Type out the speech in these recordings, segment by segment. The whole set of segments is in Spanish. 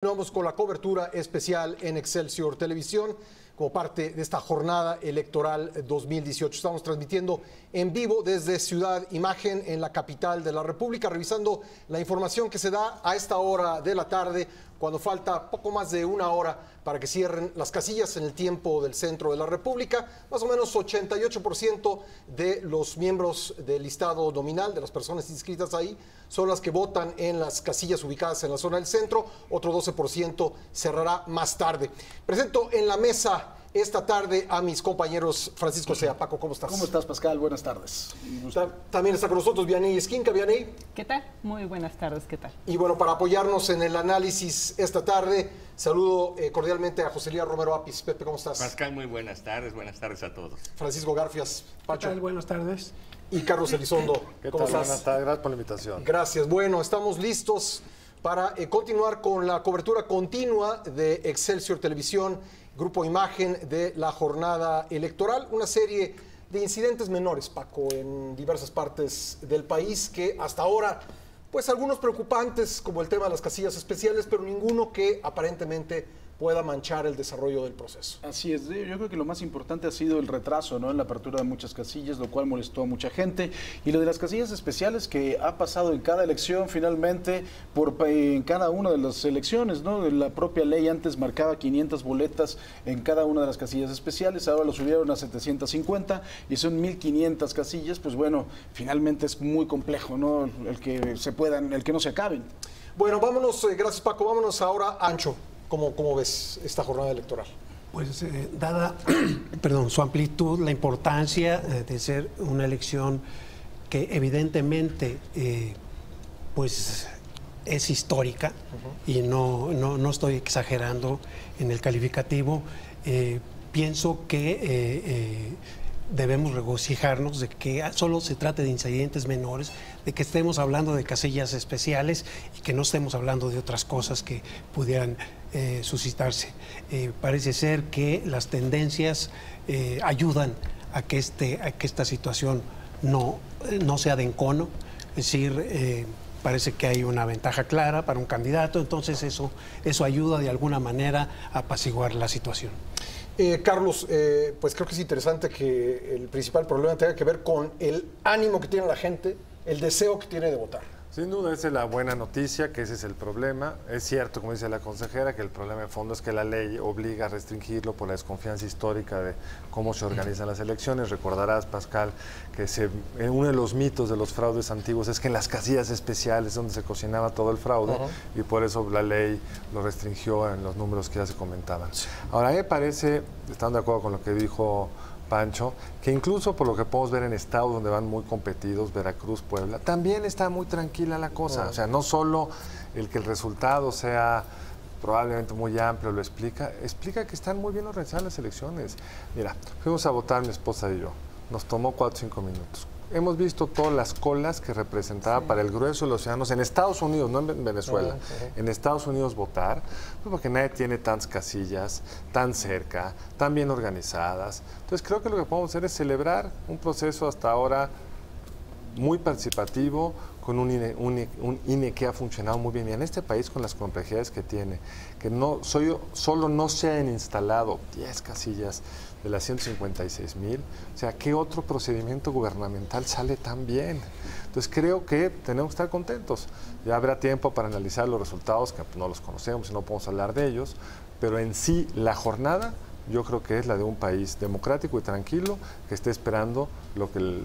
Continuamos con la cobertura especial en Excelsior Televisión como parte de esta jornada electoral 2018. Estamos transmitiendo en vivo desde Ciudad Imagen en la capital de la República, revisando la información que se da a esta hora de la tarde, cuando falta poco más de una hora para que cierren las casillas en el tiempo del centro de la República. Más o menos 88% de los miembros del listado nominal, de las personas inscritas ahí, son las que votan en las casillas ubicadas en la zona del centro. Otro 12% cerrará más tarde. Presento en la mesa esta tarde a mis compañeros Francisco Sea. Paco, ¿cómo estás? ¿Cómo estás, Pascal? Buenas tardes. También está con nosotros Vianey Esquinca. Vianey. ¿Qué tal? Muy buenas tardes, ¿qué tal? Y bueno, para apoyarnos en el análisis esta tarde, saludo cordialmente a José Lía Romero Apis. Pepe, ¿cómo estás? Pascal, muy buenas tardes a todos. Francisco Garfias. Pacho. ¿Qué tal? Buenas tardes. Y Carlos Elizondo. ¿Cómo estás? Buenas tardes, gracias por la invitación. Gracias. Bueno, estamos listos para continuar con la cobertura continua de Excelsior Televisión, Grupo Imagen, de la jornada electoral. Una serie de incidentes menores, Paco, en diversas partes del país que hasta ahora, pues algunos preocupantes, como el tema de las casillas especiales, pero ninguno que aparentemente pueda manchar el desarrollo del proceso. Así es, yo creo que lo más importante ha sido el retraso, ¿no?, en la apertura de muchas casillas, lo cual molestó a mucha gente, y lo de las casillas especiales que ha pasado en cada elección, finalmente, en cada una de las elecciones, ¿no? La propia ley antes marcaba 500 boletas en cada una de las casillas especiales, ahora lo subieron a 750 y son 1500 casillas. Pues bueno, finalmente es muy complejo, ¿no?, el que no se acaben. Bueno, vámonos, gracias Paco, vámonos ahora a Ancho. ¿Cómo ves esta jornada electoral? Pues dada su amplitud, la importancia de ser una elección que evidentemente pues es histórica, y no estoy exagerando en el calificativo, pienso que debemos regocijarnos de que solo se trate de incidentes menores, de que estemos hablando de casillas especiales y que no estemos hablando de otras cosas que pudieran suscitarse. Parece ser que las tendencias ayudan a que esta situación no sea de encono, es decir, parece que hay una ventaja clara para un candidato, entonces eso ayuda de alguna manera a apaciguar la situación. Carlos, pues creo que es interesante que el principal problema tenga que ver con el ánimo que tiene la gente, el deseo que tiene de votar. Sin duda, esa es la buena noticia, que ese es el problema. Es cierto, como dice la consejera, que el problema de fondo es que la ley obliga a restringirlo por la desconfianza histórica de cómo se organizan las elecciones. Recordarás, Pascal, que uno de los mitos de los fraudes antiguos es que en las casillas especiales donde se cocinaba todo el fraude, y por eso la ley lo restringió en los números que ya se comentaban. Ahora, a mí me parece, estando de acuerdo con lo que dijo Pancho, que incluso por lo que podemos ver en estados donde van muy competidos, Veracruz, Puebla, también está muy tranquila la cosa. O sea, no solo el que el resultado sea probablemente muy amplio lo explica que están muy bien organizadas las elecciones. Mira, fuimos a votar mi esposa y yo, nos tomó 4 o 5 minutos. Hemos visto todas las colas que representaba para el grueso de los ciudadanos en Estados Unidos, no en Venezuela, en Estados Unidos votar, pues porque nadie tiene tantas casillas, tan cerca, tan bien organizadas. Entonces creo que lo que podemos hacer es celebrar un proceso hasta ahora muy participativo, con un INE que ha funcionado muy bien. Y en este país, con las complejidades que tiene, que solo no se han instalado 10 casillas de las 156,000, o sea, ¿qué otro procedimiento gubernamental sale tan bien? Entonces creo que tenemos que estar contentos. Ya habrá tiempo para analizar los resultados, que no los conocemos y no podemos hablar de ellos, pero en sí la jornada yo creo que es la de un país democrático y tranquilo que esté esperando lo que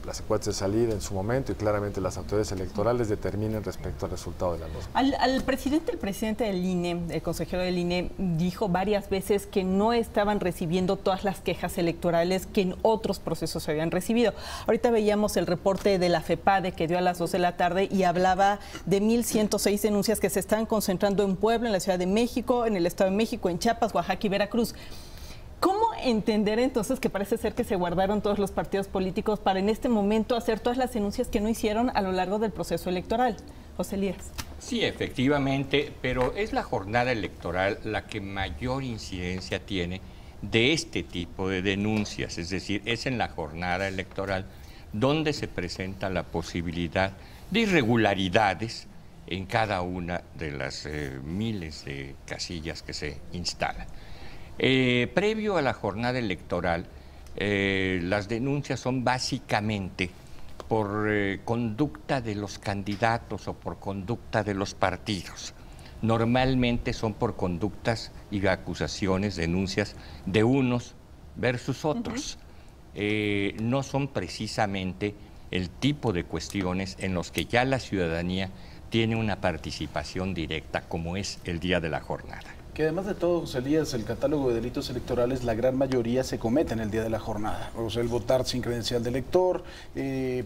las encuestas de salida en su momento y claramente las autoridades electorales determinen respecto al resultado de la misma. El presidente del INE, el consejero del INE, dijo varias veces que no estaban recibiendo todas las quejas electorales que en otros procesos se habían recibido. Ahorita veíamos el reporte de la FEPADE que dio a las 2 de la tarde y hablaba de 1,106 denuncias que se están concentrando en Puebla, en la Ciudad de México, en el Estado de México, en Chiapas, Oaxaca y Veracruz. ¿Cómo entender entonces que parece ser que se guardaron todos los partidos políticos para en este momento hacer todas las denuncias que no hicieron a lo largo del proceso electoral? José Lías. Sí, efectivamente, pero es la jornada electoral la que mayor incidencia tiene de este tipo de denuncias. Es decir, es en la jornada electoral donde se presenta la posibilidad de irregularidades en cada una de las miles de casillas que se instalan. Previo a la jornada electoral, las denuncias son básicamente por conducta de los candidatos o por conducta de los partidos. Normalmente son por conductas y acusaciones, denuncias de unos versus otros. No son precisamente el tipo de cuestiones en los que ya la ciudadanía tiene una participación directa, como es el día de la jornada. Que además de todo, José Elías, el catálogo de delitos electorales, la gran mayoría se cometen el día de la jornada. O sea, el votar sin credencial de elector,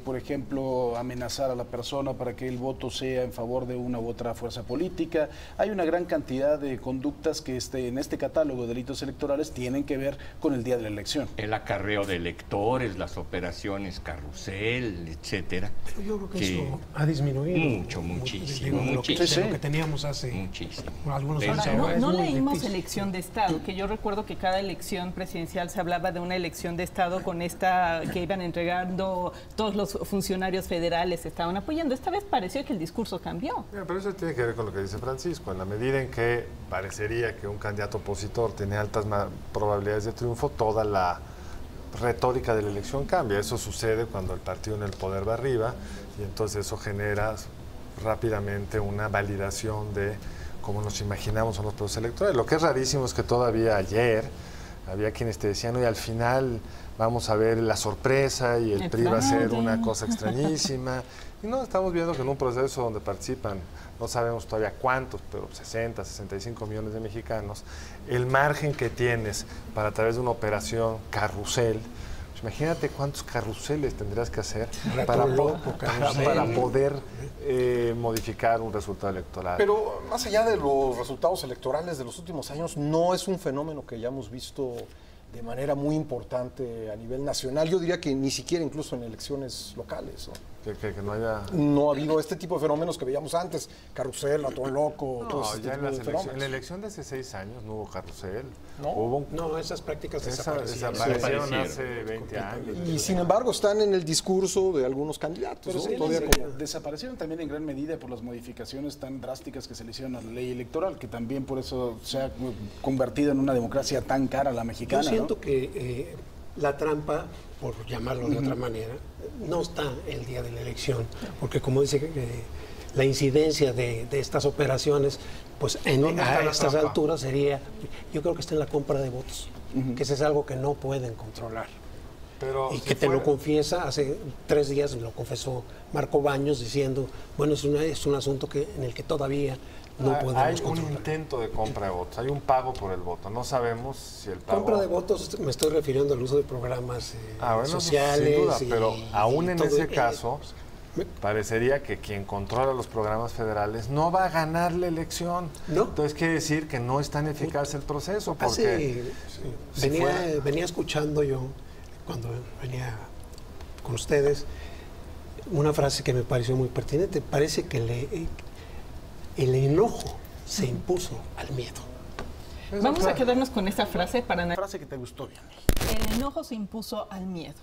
por ejemplo, amenazar a la persona para que el voto sea en favor de una u otra fuerza política. Hay una gran cantidad de conductas que en este catálogo de delitos electorales tienen que ver con el día de la elección. El acarreo de electores, las operaciones carrusel, etcétera. Pero yo creo que eso ha disminuido. Muchísimo. Lo que teníamos hace algunos años. No leímos elección de Estado, que yo recuerdo que cada elección presidencial se hablaba de una elección de Estado con esta que iban entregando todos los funcionarios federales, estaban apoyando. Esta vez pareció que el discurso cambió. Pero eso tiene que ver con lo que dice Francisco. En la medida en que parecería que un candidato opositor tiene altas probabilidades de triunfo, toda la retórica de la elección cambia. Eso sucede cuando el partido en el poder va arriba y entonces eso genera rápidamente una validación de como nos imaginamos son los procesos electorales. Lo que es rarísimo es que todavía ayer había quienes te decían, oye, al final vamos a ver la sorpresa y el PRI va a ser una cosa extrañísima. Y no, estamos viendo que en un proceso donde participan, no sabemos todavía cuántos, pero 60, 65 millones de mexicanos, el margen que tienes para a través de una operación carrusel, imagínate cuántos carruseles tendrías que hacer para poder modificar un resultado electoral. Pero más allá de los resultados electorales de los últimos años, no es un fenómeno que hayamos visto de manera muy importante a nivel nacional. Yo diría que ni siquiera incluso en elecciones locales, ¿no? Que no haya... No ha habido este tipo de fenómenos que veíamos antes, carrusel, ratón loco, todo ese tipo de fenómenos. En la elección de hace 6 años no hubo carrusel. No, esas prácticas desaparecieron hace 20 años. Y sin embargo están en el discurso de algunos candidatos. Pero desaparecieron también en gran medida por las modificaciones tan drásticas que se le hicieron a la ley electoral, que también por eso se ha convertido en una democracia tan cara la mexicana. Yo siento que la trampa, por llamarlo de otra manera, no está el día de la elección, porque como dice la incidencia de estas operaciones, pues a estas alturas sería, yo creo que está en la compra de votos, que eso es algo que no pueden controlar. Pero y que te lo confiesa, hace 3 días lo confesó Marco Baños diciendo, bueno, es un asunto en el que todavía no podemos controlar. Hay un intento de compra de votos, hay un pago por el voto, no sabemos si el pago... Compra de votos, me estoy refiriendo al uso de programas sociales. Sin duda, pero aún en ese caso, parecería que quien controla los programas federales no va a ganar la elección. ¿No? Entonces quiere decir que no es tan eficaz el proceso. Porque venía escuchando yo, cuando venía con ustedes, una frase que me pareció muy pertinente. Parece que el enojo se impuso al miedo. Vamos a quedarnos con esta frase para... Una frase que te gustó bien. El enojo se impuso al miedo.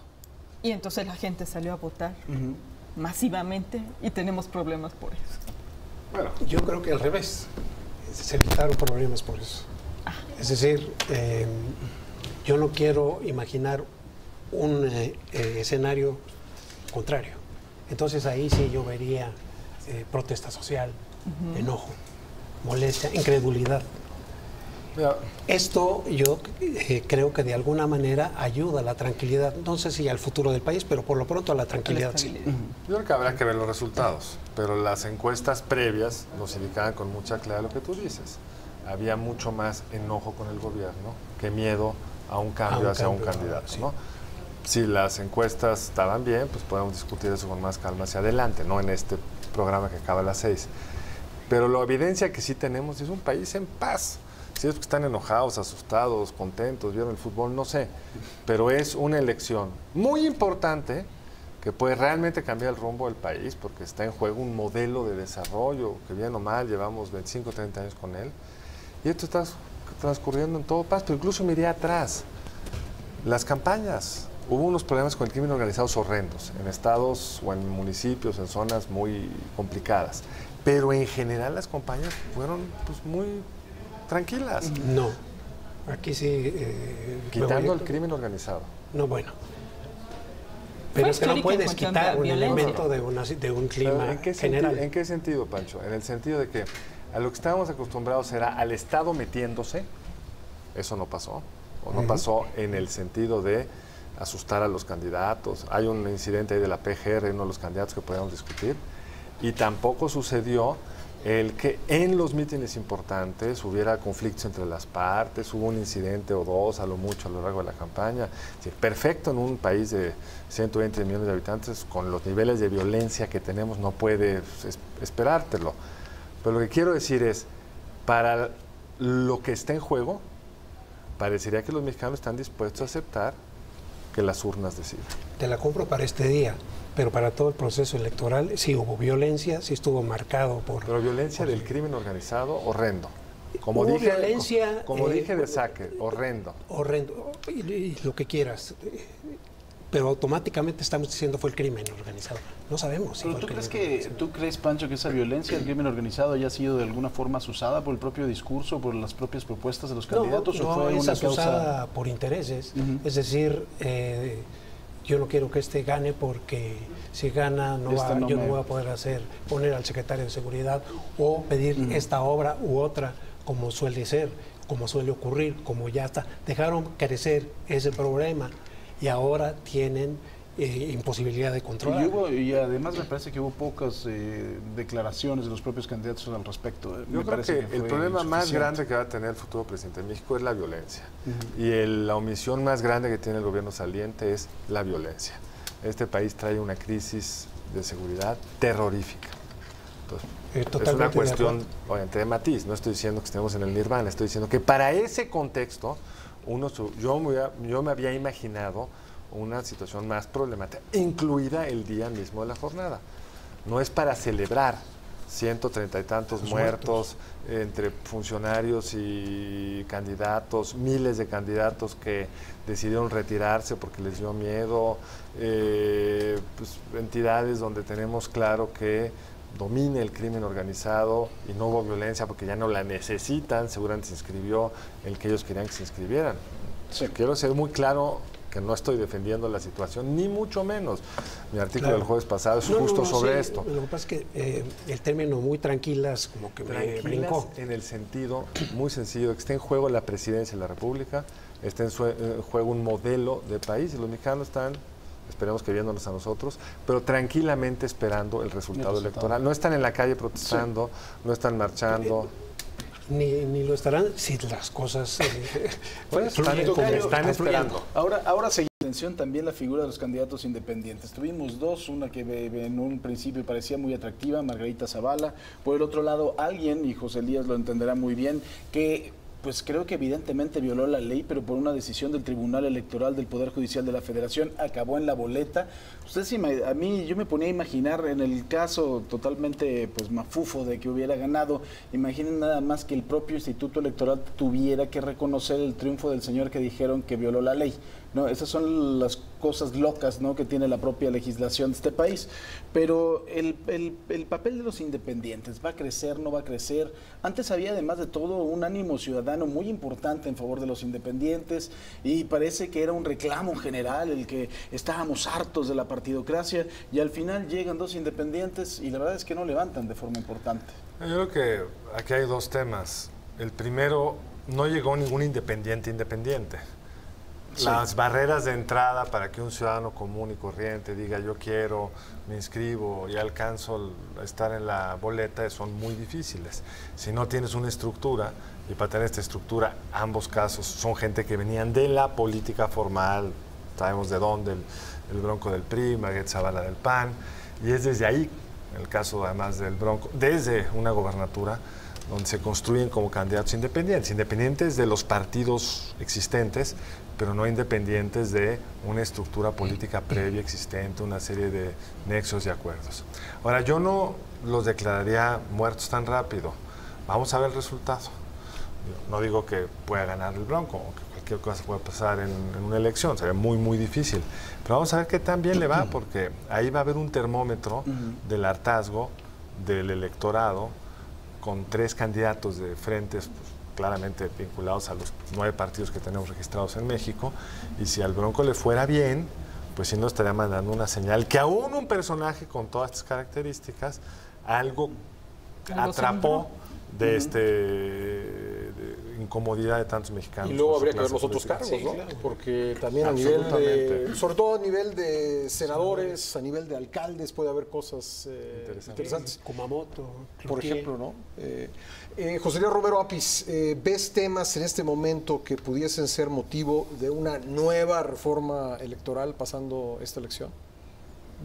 Y entonces la gente salió a votar masivamente y tenemos problemas por eso. Bueno, yo creo que al revés. Se evitaron problemas por eso. Es decir, yo no quiero imaginar un escenario contrario. Entonces ahí sí yo vería protesta social, enojo, molestia, incredulidad. Esto yo creo que de alguna manera ayuda a la tranquilidad, no sé si al futuro del país, pero por lo pronto a la tranquilidad. Sí. Yo creo que habrá que ver los resultados, pero las encuestas previas nos indicaban con mucha claridad lo que tú dices. Había mucho más enojo con el gobierno que miedo a un cambio hacia un candidato, sí. ¿No? Si las encuestas estaban bien, pues podemos discutir eso con más calma hacia adelante, no en este programa que acaba a las 6. Pero la evidencia que sí tenemos es un país en paz. Si es que están enojados, asustados, contentos, vieron el fútbol, no sé. Pero es una elección muy importante que puede realmente cambiar el rumbo del país porque está en juego un modelo de desarrollo que bien o mal llevamos 25, 30 años con él. Y esto está transcurriendo en todo paz, pero incluso miré atrás. Las campañas. Hubo unos problemas con el crimen organizado horrendos en estados o en municipios, en zonas muy complicadas. pero en general las campañas fueron pues, muy tranquilas. No, aquí sí... Quitando el crimen organizado. No, bueno. Pero es que no puedes quitar un elemento de un clima general. ¿En qué sentido, Pancho? En el sentido de que a lo que estábamos acostumbrados era al Estado metiéndose, eso no pasó, o no pasó en el sentido de asustar a los candidatos. Hay un incidente ahí de la PGR, uno de los candidatos que podemos discutir, y tampoco sucedió el que en los mítines importantes hubiera conflictos entre las partes, hubo un incidente o dos a lo mucho a lo largo de la campaña. Sí, perfecto en un país de 120 millones de habitantes, con los niveles de violencia que tenemos, no puedes esperártelo. Pero lo que quiero decir es, para lo que está en juego, parecería que los mexicanos están dispuestos a aceptar que las urnas decidan. Te la compro para este día, pero para todo el proceso electoral sí hubo violencia, sí estuvo marcado por... Pero violencia del crimen organizado, horrendo. Como hubo dije, violencia... como dije de saque, horrendo. Horrendo, y lo que quieras. Pero automáticamente estamos diciendo fue el crimen organizado. No sabemos si Pero ¿tú crees, Pancho, que esa violencia del crimen organizado haya sido de alguna forma asusada por el propio discurso, por las propias propuestas de los candidatos? No, ¿o fue es una asusada por intereses. Es decir, yo no quiero que este gane porque si gana no voy a poder poner al secretario de Seguridad o pedir esta obra u otra, como suele ser, como suele ocurrir, como ya está. Dejaron crecer ese problema y ahora tienen imposibilidad de controlar. Y además me parece que hubo pocas declaraciones de los propios candidatos al respecto. Yo creo que el problema más grande que va a tener el futuro presidente de México es la violencia. Y la omisión más grande que tiene el gobierno saliente es la violencia. Este país trae una crisis de seguridad terrorífica. Entonces, es una cuestión, obviamente, de matiz. No estoy diciendo que estemos en el nirvana, estoy diciendo que para ese contexto, yo me había imaginado una situación más problemática, incluida el día mismo de la jornada. No es para celebrar 130 y tantos muertos entre funcionarios y candidatos, miles de candidatos que decidieron retirarse porque les dio miedo, pues, entidades donde tenemos claro que domina el crimen organizado y no hubo violencia porque ya no la necesitan, seguramente se inscribió el que ellos querían que se inscribieran. Sí. Quiero ser muy claro que no estoy defendiendo la situación, ni mucho menos. Mi artículo del jueves pasado es justo sobre esto. Lo que pasa es que el término muy tranquilas como que me brincó. En el sentido muy sencillo, que está en juego la presidencia de la República, está en juego un modelo de país y los mexicanos están, esperemos que viéndonos a nosotros, pero tranquilamente esperando el resultado electoral. No están en la calle protestando, no están marchando. Ni lo estarán si las cosas están esperando. Ahora se atención también la figura de los candidatos independientes. Tuvimos dos, una que en un principio parecía muy atractiva, Margarita Zavala. Por el otro lado, alguien, y José Elías lo entenderá muy bien, que pues creo que evidentemente violó la ley, pero por una decisión del Tribunal Electoral del Poder Judicial de la Federación acabó en la boleta. Yo me ponía a imaginar en el caso totalmente pues mafufo de que hubiera ganado, imaginen nada más que el propio Instituto Electoral tuviera que reconocer el triunfo del señor que dijeron que violó la ley. No, esas son las cosas locas, ¿no?, que tiene la propia legislación de este país. Pero el papel de los independientes, ¿va a crecer, no va a crecer? Antes había, además de todo, un ánimo ciudadano muy importante en favor de los independientes y parece que era un reclamo general el que estábamos hartos de la partidocracia y al final llegan dos independientes y la verdad es que no levantan de forma importante. Yo creo que aquí hay dos temas. El primero, no llegó ningún independiente. Sí. Las barreras de entrada para que un ciudadano común y corriente diga yo quiero, me inscribo y alcanzo a estar en la boleta son muy difíciles. Si no tienes una estructura, y para tener esta estructura, ambos casos son gente que venían de la política formal, sabemos de dónde, el Bronco del PRI, Margarita Zavala del PAN, y es desde ahí, en el caso además del Bronco, desde una gobernatura, donde se construyen como candidatos independientes de los partidos existentes, pero no independientes de una estructura política previa existente, una serie de nexos y acuerdos. Ahora, yo no los declararía muertos tan rápido. Vamos a ver el resultado. No digo que pueda ganar el Bronco, o que cualquier cosa pueda pasar en una elección, sería muy, muy difícil. Pero vamos a ver qué tan bien le va, porque ahí va a haber un termómetro del hartazgo del electorado con 3 candidatos de frentes pues, claramente vinculados a los 9 partidos que tenemos registrados en México, y si al Bronco le fuera bien, pues sí nos estaría mandando una señal que aún un personaje con todas estas características algo atrapó de de incomodidad de tantos mexicanos. Y luego habría que ver los otros cargos, ¿no? Claro. Porque también a nivel de, sobre todo a nivel de senadores, a nivel de alcaldes, puede haber cosas interesantes. Kumamoto, Por Cloutier. ejemplo, ¿no? José Luis Romero Apis, ¿ves temas en este momento que pudiesen ser motivo de una nueva reforma electoral pasando esta elección?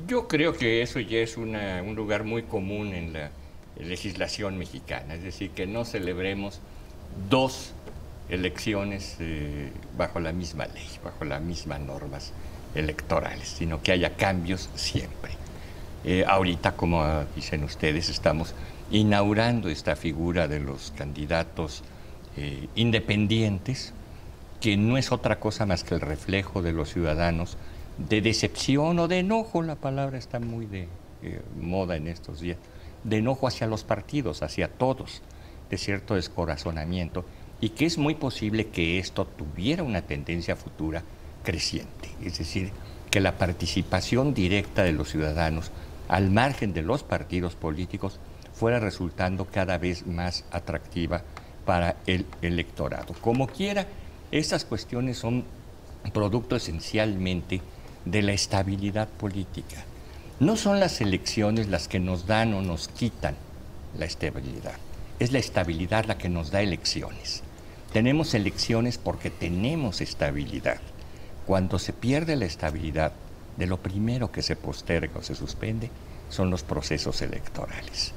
Yo creo que eso ya es un lugar muy común en la legislación mexicana, es decir, que no celebremos 2 elecciones bajo la misma ley, bajo las mismas normas electorales, sino que haya cambios siempre. Ahorita, como dicen ustedes, estamos inaugurando esta figura de los candidatos independientes, que no es otra cosa más que el reflejo de los ciudadanos de decepción o de enojo, la palabra está muy de moda en estos días, de enojo hacia los partidos, hacia todos, de cierto descorazonamiento, y que es muy posible que esto tuviera una tendencia futura creciente, es decir, que la participación directa de los ciudadanos al margen de los partidos políticos fuera resultando cada vez más atractiva para el electorado. Como quiera, estas cuestiones son producto esencialmente de la estabilidad política. No son las elecciones las que nos dan o nos quitan la estabilidad, es la estabilidad la que nos da elecciones. Tenemos elecciones porque tenemos estabilidad. Cuando se pierde la estabilidad, de lo primero que se posterga o se suspende son los procesos electorales.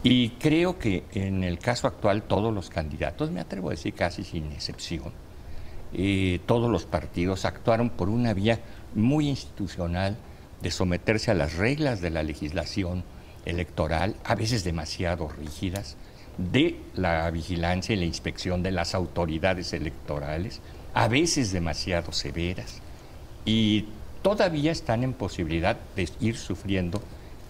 Y creo que en el caso actual todos los candidatos, me atrevo a decir casi sin excepción, todos los partidos actuaron por una vía muy institucional de someterse a las reglas de la legislación electoral, a veces demasiado rígidas, de la vigilancia y la inspección de las autoridades electorales, a veces demasiado severas, y todavía están en posibilidad de ir sufriendo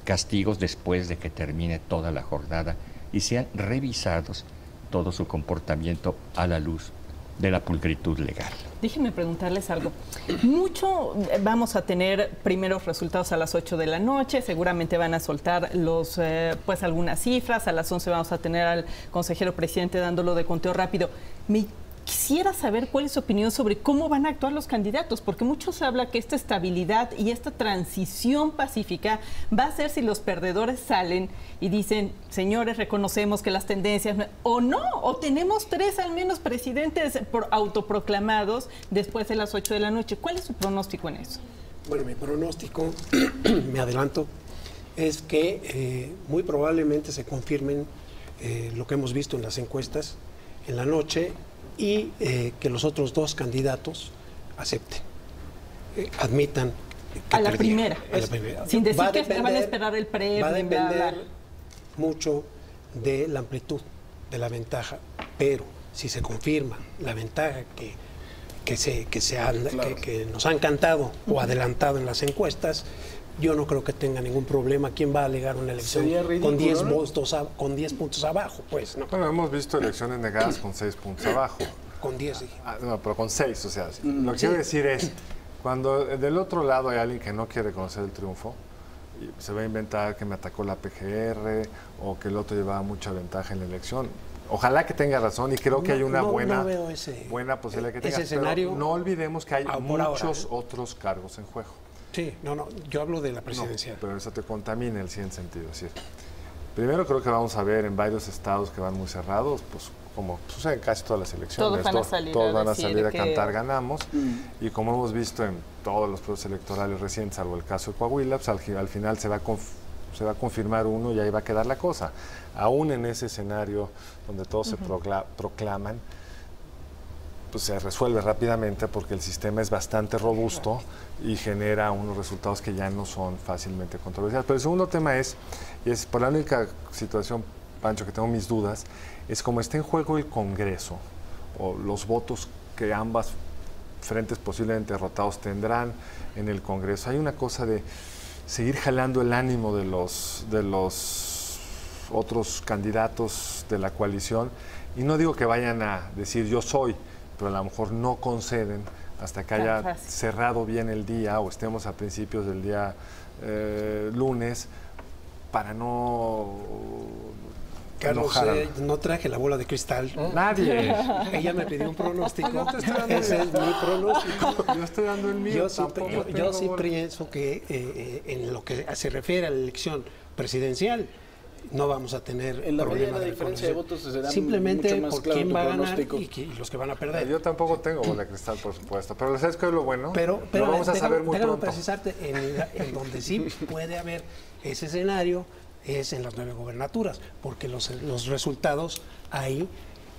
castigos después de que termine toda la jornada y sean revisados todo su comportamiento a la luz de la pulcritud legal. Déjenme preguntarles algo. Mucho vamos a tener primeros resultados a las 8 de la noche, seguramente van a soltar pues algunas cifras, a las 11 vamos a tener al consejero presidente dándolo de conteo rápido. Quisiera saber cuál es su opinión sobre cómo van a actuar los candidatos, porque mucho se habla que esta estabilidad y esta transición pacífica va a ser si los perdedores salen y dicen, señores, reconocemos que las tendencias, o no, o tenemos 3 al menos presidentes autoproclamados después de las 8 de la noche. ¿Cuál es su pronóstico en eso? Bueno, mi pronóstico, me adelanto, es que muy probablemente se confirmen lo que hemos visto en las encuestas en la noche, y que los otros 2 candidatos acepten, admitan que a la primera, sin decir que van a esperar el premio. Va a depender mucho de la amplitud de la ventaja, pero si se confirma la ventaja que nos han cantado o adelantado en las encuestas, yo no creo que tenga ningún problema. ¿Quién va a alegar una elección con 10 votos, con 10 puntos abajo? Pues no. Bueno, hemos visto elecciones negadas con 6 puntos abajo. Con 10, dije. No, pero con 6, o sea, lo que quiero decir es, cuando del otro lado hay alguien que no quiere reconocer el triunfo, se va a inventar que me atacó la PGR o que el otro llevaba mucha ventaja en la elección. Ojalá que tenga razón y creo que hay una buena posibilidad que tenga. Ese escenario, pero no olvidemos que hay muchos otros cargos en juego. Sí, yo hablo de la presidencial. No, pero eso te contamina en el siguiente sentido. Es decir, primero creo que vamos a ver en varios estados que van muy cerrados, pues como sucede en casi todas las elecciones. Todos van a salir a cantar ganamos. Y como hemos visto en todos los procesos electorales recientes, salvo el caso de Coahuila, pues al final se va a confirmar uno y ahí va a quedar la cosa. Aún en ese escenario donde todos se proclaman, pues se resuelve rápidamente porque el sistema es bastante robusto y genera unos resultados que ya no son fácilmente controversiales. Pero el segundo tema es por la única situación, Pancho, que tengo mis dudas, es como está en juego el Congreso o los votos que ambas frentes posiblemente derrotados tendrán en el Congreso. Hay una cosa de seguir jalando el ánimo de los otros candidatos de la coalición, y no digo que vayan a decir yo soy, pero a lo mejor no conceden hasta que haya cerrado bien el día o estemos a principios del día lunes, para no Carlos, no traje la bola de cristal. Nadie. Ella me pidió un pronóstico. No te estoy dando Ese es mi pronóstico. Yo estoy dando el mío. Yo sí pienso que en lo que se refiere a la elección presidencial, no vamos a tener en la problema de diferencia de votos será simplemente mucho más por claro quién va a ganar pronóstico. y los que van a perder. Yo tampoco tengo bola de cristal, por supuesto, pero ¿sabes qué es lo bueno? Pero lo vamos a saber muy déjame pronto. precisarte en donde sí puede haber ese escenario es en las 9 gubernaturas, porque los resultados ahí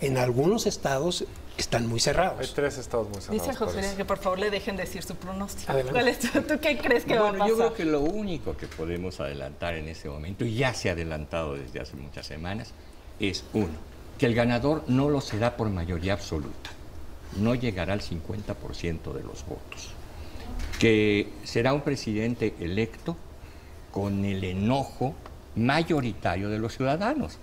en algunos estados están muy cerrados. Hay 3 estados muy cerrados. Dice José Luis que por favor le dejen decir su pronóstico. Adelante. ¿Cuál es ¿Tú qué crees que va a pasar? Yo creo que lo único que podemos adelantar en ese momento, y ya se ha adelantado desde hace muchas semanas, es uno, que el ganador no lo será por mayoría absoluta, no llegará al 50% de los votos, que será un presidente electo con el enojo mayoritario de los ciudadanos,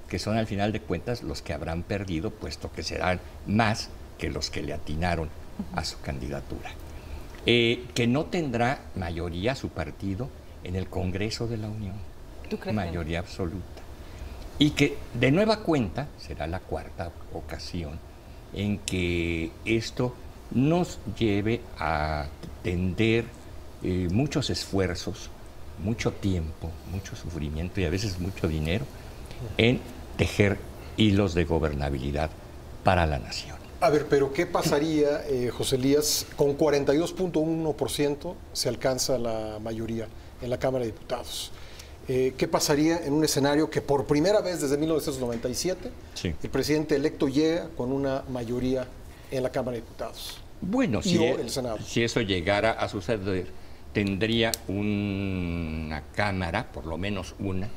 que son al final de cuentas los que habrán perdido, puesto que serán más que los que le atinaron a su candidatura. Que no tendrá mayoría su partido en el Congreso de la Unión, ¿Tú crees mayoría absoluta. Y que de nueva cuenta será la 4ª ocasión en que esto nos lleve a tender muchos esfuerzos, mucho tiempo, mucho sufrimiento y a veces mucho dinero en tejer hilos de gobernabilidad para la nación. A ver, pero ¿qué pasaría, José Elías? Con 42.1% se alcanza la mayoría en la Cámara de Diputados. ¿Qué pasaría en un escenario que por primera vez desde 1997 el presidente electo llega con una mayoría en la Cámara de Diputados? Bueno, el Senado. Si eso llegara a suceder, tendría una Cámara, por lo menos una,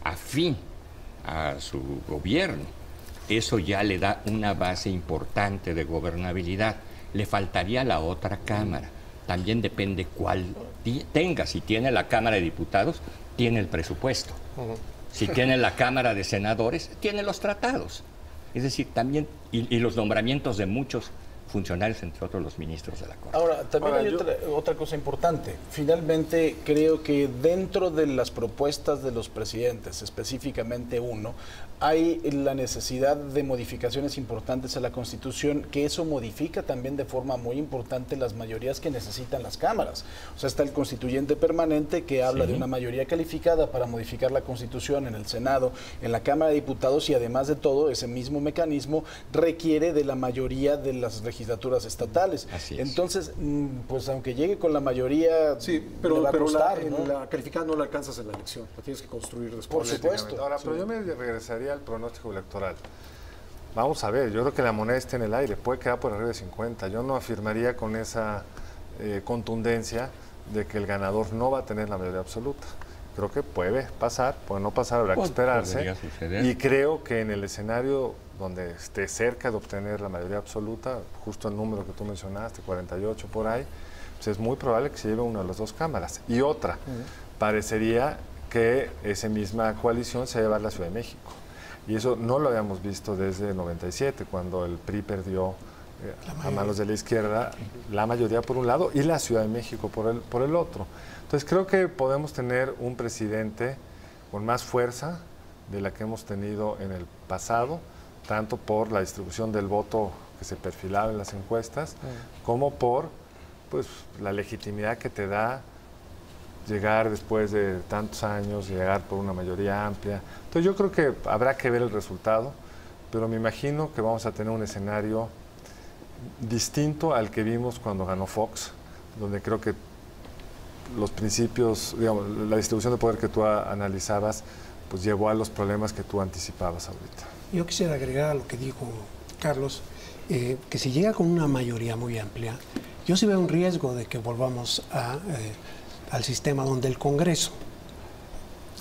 afín a su gobierno. Eso ya le da una base importante de gobernabilidad. Le faltaría la otra Cámara. También depende cuál tenga. Si tiene la Cámara de Diputados, tiene el presupuesto. Si tiene la Cámara de Senadores, tiene los tratados. Es decir, también, y los nombramientos de muchos funcionarios, entre otros los ministros de la Corte. Ahora, también hay otra cosa importante. Finalmente, creo que dentro de las propuestas de los presidentes, específicamente uno, hay la necesidad de modificaciones importantes a la Constitución, que eso modifica también de forma muy importante las mayorías que necesitan las cámaras. O sea, está el constituyente permanente que habla de una mayoría calificada para modificar la Constitución en el Senado, en la Cámara de Diputados, y además de todo, ese mismo mecanismo requiere de la mayoría de las legislaturas estatales. Entonces, pues aunque llegue con la mayoría, pero va a costar, en ¿no? la calificada no la alcanzas en la elección, la tienes que construir después. Por supuesto. Ahora, pero yo me regresaría al pronóstico electoral. Vamos a ver, yo creo que la moneda está en el aire, puede quedar por arriba de 50. Yo no afirmaría con esa contundencia de que el ganador no va a tener la mayoría absoluta. Creo que puede pasar, puede no pasar, habrá que esperarse. Y creo que en el escenario donde esté cerca de obtener la mayoría absoluta, justo el número que tú mencionaste, 48 por ahí, pues es muy probable que se lleve una de las dos cámaras. Y otra, parecería que esa misma coalición se va a llevar la Ciudad de México. Y eso no lo habíamos visto desde el 97, cuando el PRI perdió a manos de la izquierda la mayoría por un lado y la Ciudad de México por el otro. Entonces creo que podemos tener un presidente con más fuerza de la que hemos tenido en el pasado, tanto por la distribución del voto que se perfilaba en las encuestas, como por pues, la legitimidad que te da llegar después de tantos años, llegar por una mayoría amplia. Entonces yo creo que habrá que ver el resultado, pero me imagino que vamos a tener un escenario distinto al que vimos cuando ganó Fox, donde creo que los principios, digamos, la distribución de poder que tú analizabas, pues llevó a los problemas que tú anticipabas ahorita. Yo quisiera agregar a lo que dijo Carlos, que si llega con una mayoría muy amplia, yo sí veo un riesgo de que volvamos al sistema donde el Congreso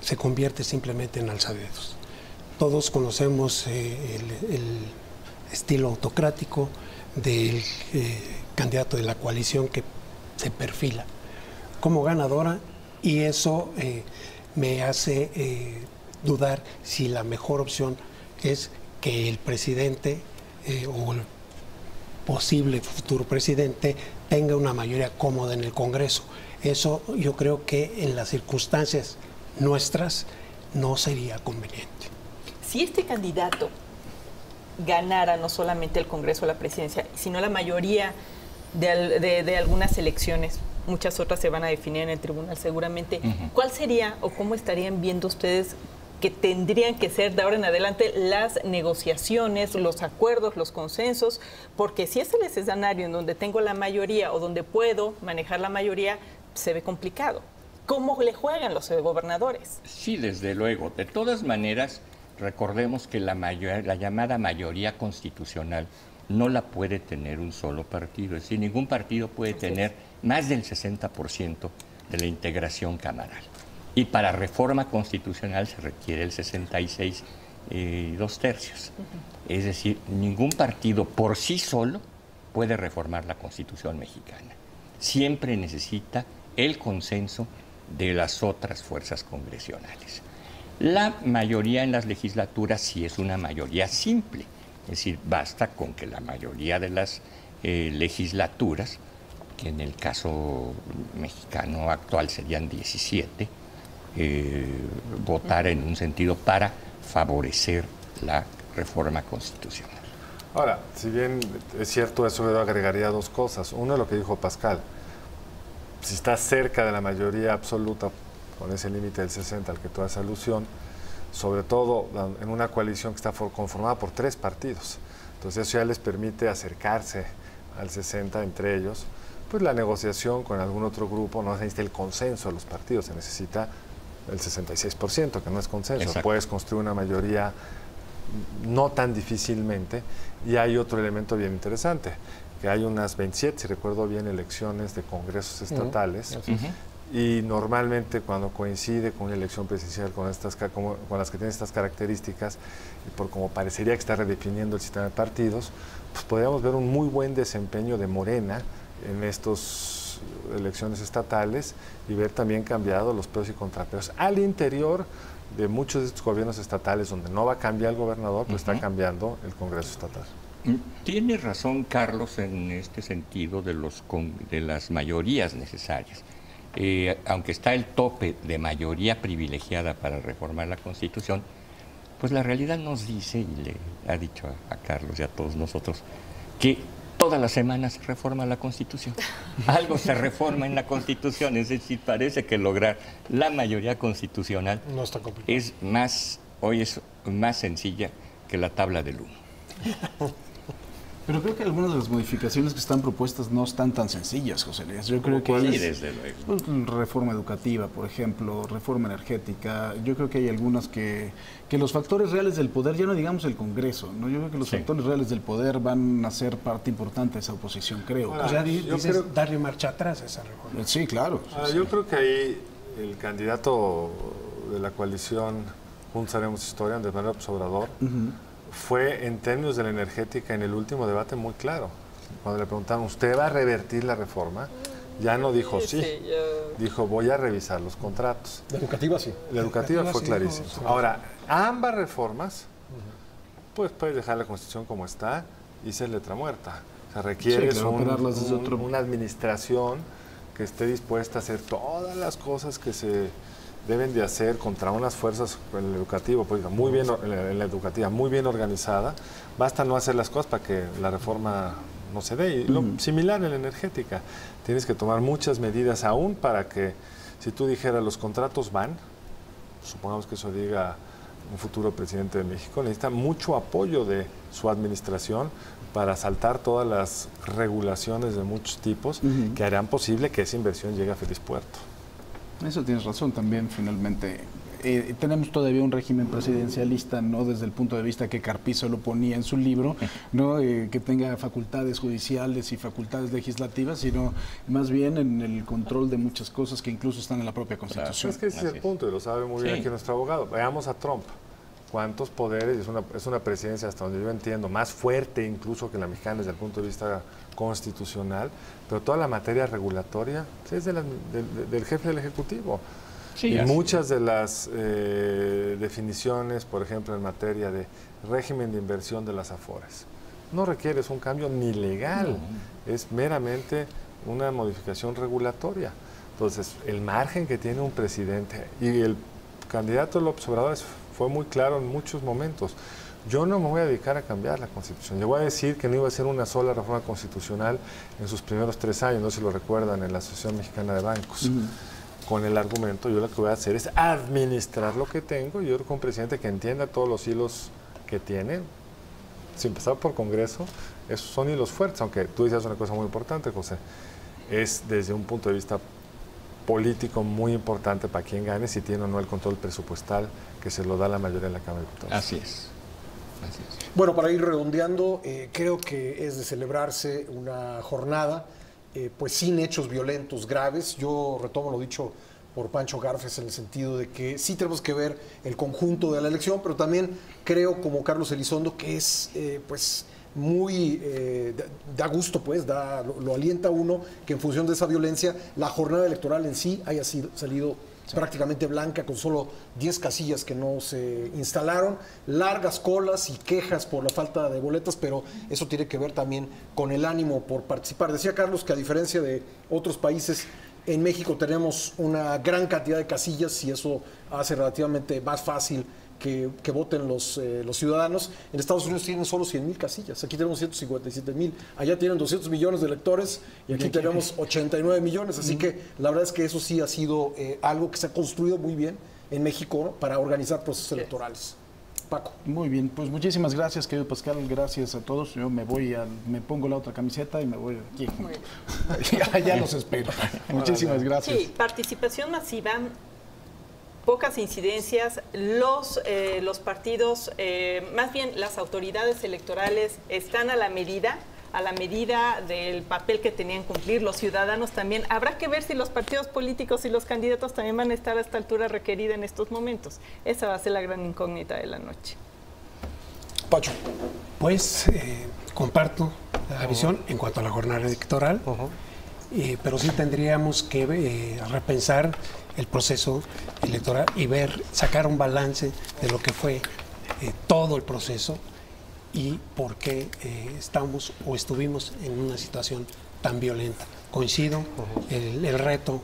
se convierte simplemente en alzadedos. Todos conocemos el estilo autocrático del candidato de la coalición que se perfila como ganadora, y eso me hace dudar si la mejor opción es que el presidente o el posible futuro presidente tenga una mayoría cómoda en el Congreso. Eso yo creo que en las circunstancias nuestras no sería conveniente. Si este candidato ganara no solamente el Congreso o la presidencia, sino la mayoría de algunas elecciones, muchas otras se van a definir en el tribunal seguramente, ¿cuál sería o cómo estarían viendo ustedes que tendrían que ser de ahora en adelante las negociaciones, los acuerdos, los consensos? Porque si es el escenario en donde tengo la mayoría o donde puedo manejar la mayoría, se ve complicado. ¿Cómo le juegan los gobernadores? Sí, desde luego. De todas maneras, recordemos que la llamada mayoría constitucional no la puede tener un solo partido. Es decir, ningún partido puede tener más del 60% de la integración camaral. Y para reforma constitucional se requiere el 66 y 2/3. Es decir, ningún partido por sí solo puede reformar la Constitución mexicana. Siempre necesita el consenso de las otras fuerzas congresionales. La mayoría en las legislaturas sí es una mayoría simple. Es decir, basta con que la mayoría de las legislaturas, que en el caso mexicano actual serían 17, votar en un sentido para favorecer la reforma constitucional. Ahora, si bien es cierto eso, yo agregaría dos cosas. Uno es lo que dijo Pascal. Si estás cerca de la mayoría absoluta, con ese límite del 60 al que tú haces alusión, sobre todo en una coalición que está conformada por 3 partidos. Entonces eso ya les permite acercarse al 60 entre ellos. Pues la negociación con algún otro grupo no se necesita el consenso de los partidos, se necesita el 66%, que no es consenso. Exacto. Puedes construir una mayoría no tan difícilmente. Y hay otro elemento bien interesante, que hay unas 27, si recuerdo bien, elecciones de congresos estatales. Y normalmente cuando coincide con una elección presidencial con las que tienen estas características, y por como parecería que está redefiniendo el sistema de partidos, pues podríamos ver un muy buen desempeño de Morena en estas elecciones estatales y ver también cambiado los pesos y contrapesos al interior de muchos de estos gobiernos estatales donde no va a cambiar el gobernador, pero está cambiando el Congreso estatal. Tiene razón Carlos en este sentido de las mayorías necesarias. Aunque está el tope de mayoría privilegiada para reformar la Constitución, pues la realidad nos dice, y le ha dicho a Carlos y a todos nosotros, que todas las semanas se reforma la Constitución. Algo se reforma en la Constitución, es decir, parece que lograr la mayoría constitucional No está complicado. hoy es más sencilla que la tabla del 1. Pero creo que algunas de las modificaciones que están propuestas no están tan sencillas, José Elías. Yo creo que Sí, desde luego. Reforma educativa, por ejemplo, reforma energética. Yo creo que hay algunas que los factores reales del poder, ya no digamos el Congreso, ¿no? Yo creo que los factores reales del poder van a ser parte importante de esa oposición, creo. O sea, dices darle marcha atrás a esa reforma. Sí, claro. Yo creo que ahí el candidato de la coalición Juntos Haremos Historia, Andrés Manuel López Obrador, fue en términos de la energética en el último debate muy claro. Cuando le preguntaron, ¿usted va a revertir la reforma? Ya no dijo sí, dijo voy a revisar los contratos. La educativa sí. La educativa fue sí, clarísima. sí. Ahora, ambas reformas, pues puedes dejar la Constitución como está y ser letra muerta. O sea, requiere Sí, claro, operarlas desde otro- una administración que esté dispuesta a hacer todas las cosas que se deben de hacer contra unas fuerzas en el educativo, pues, muy bien, en la educativa muy bien organizada. Basta no hacer las cosas para que la reforma no se dé. Y lo similar en la energética. Tienes que tomar muchas medidas aún para que, si tú dijeras los contratos van, supongamos que eso diga un futuro presidente de México, necesita mucho apoyo de su administración para saltar todas las regulaciones de muchos tipos que harán posible que esa inversión llegue a feliz puerto. Eso tienes razón también, finalmente. Tenemos todavía un régimen presidencialista, no desde el punto de vista que Carpizo lo ponía en su libro, no que tenga facultades judiciales y facultades legislativas, sino más bien en el control de muchas cosas que incluso están en la propia Constitución. Es que ese es el punto y lo sabe muy bien aquí nuestro abogado. Veamos a Trump. ¿Cuántos poderes? Es una presidencia, hasta donde yo entiendo, más fuerte incluso que la mexicana desde el punto de vista constitucional, pero toda la materia regulatoria es del jefe del Ejecutivo. Sí, y así muchas de las definiciones, por ejemplo, en materia de régimen de inversión de las Afores, no requieres un cambio ni legal, es meramente una modificación regulatoria. Entonces, el margen que tiene un presidente, y el candidato López Obrador fue muy claro en muchos momentos: yo no me voy a dedicar a cambiar la Constitución. Yo voy a decir que no iba a ser una sola reforma constitucional en sus primeros 3 años, no sé si lo recuerdan, en la Asociación Mexicana de Bancos. Con el argumento, yo lo que voy a hacer es administrar lo que tengo. Yo creo que un presidente que entienda todos los hilos que tiene, sin empezar por Congreso, esos son hilos fuertes, aunque tú dices una cosa muy importante, José, es desde un punto de vista político muy importante para quien gane, si tiene o no el control presupuestal que se lo da la mayoría de la Cámara de Diputados. Así es. Así es. Bueno, para ir redondeando, creo que es de celebrarse una jornada pues sin hechos violentos graves. Yo retomo lo dicho por Pancho Garfias en el sentido de que sí tenemos que ver el conjunto de la elección, pero también creo, como Carlos Elizondo, que es pues muy da gusto, pues lo alienta a uno que en función de esa violencia la jornada electoral en sí haya salido prácticamente blanca, con solo 10 casillas que no se instalaron, largas colas y quejas por la falta de boletas, pero eso tiene que ver también con el ánimo por participar. Decía Carlos que, a diferencia de otros países, en México tenemos una gran cantidad de casillas y eso hace relativamente más fácil que voten los ciudadanos. En Estados Unidos tienen solo 100,000 casillas, aquí tenemos 157,000, allá tienen 200 millones de electores y aquí tenemos 89 millones, así que la verdad es que eso sí ha sido algo que se ha construido muy bien en México, ¿no?, para organizar procesos electorales. Paco. Muy bien, pues muchísimas gracias, querido Pascal, gracias a todos. Yo me pongo la otra camiseta y me voy aquí. Ya los espero. Muchísimas gracias. Sí, participación masiva, pocas incidencias, los partidos, más bien las autoridades electorales están a la medida del papel que tenían que cumplir, los ciudadanos también. Habrá que ver si los partidos políticos y los candidatos también van a estar a esta altura requerida en estos momentos. Esa va a ser la gran incógnita de la noche. Pacho. Pues comparto la visión en cuanto a la jornada electoral, pero sí tendríamos que repensar el proceso electoral y sacar un balance de lo que fue todo el proceso y por qué estamos o estuvimos en una situación tan violenta. Coincido, el reto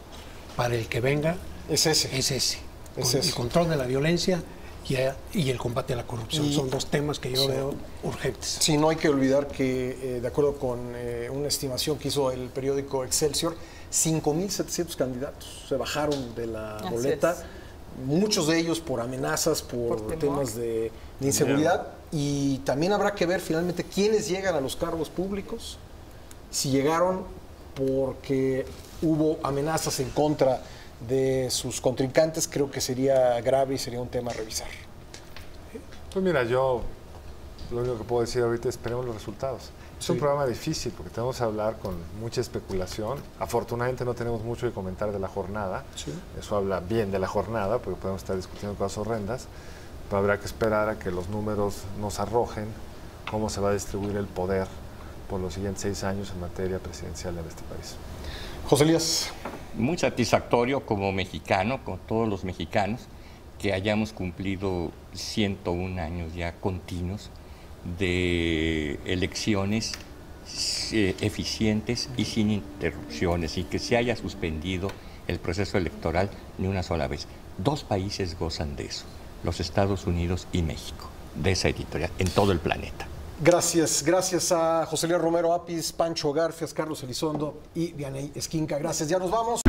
para el que venga es ese. El control de la violencia y el combate a la corrupción. Son dos temas que yo veo urgentes. Sí, no hay que olvidar que, de acuerdo con una estimación que hizo el periódico Excelsior, 5,700 candidatos se bajaron de la boleta, muchos de ellos por amenazas, por temas de inseguridad, y también habrá que ver finalmente quiénes llegan a los cargos públicos, si llegaron porque hubo amenazas en contra de sus contrincantes. Creo que sería grave y sería un tema a revisar. Pues mira, yo lo único que puedo decir ahorita es esperemos los resultados. Es un programa difícil porque tenemos que hablar con mucha especulación. Afortunadamente no tenemos mucho que comentar de la jornada. Eso habla bien de la jornada porque podemos estar discutiendo cosas horrendas, pero habrá que esperar a que los números nos arrojen cómo se va a distribuir el poder por los siguientes 6 años en materia presidencial en este país. José Elías. Muy satisfactorio como mexicano, con todos los mexicanos, que hayamos cumplido 101 años ya continuos de elecciones eficientes y sin interrupciones, y que se haya suspendido el proceso electoral ni una sola vez. 2 países gozan de eso, los Estados Unidos y México, de esa editorial en todo el planeta. Gracias a José Elías Romero Apis, Pancho Garfias, Carlos Elizondo y Vianey Esquinca. Gracias, ya nos vamos.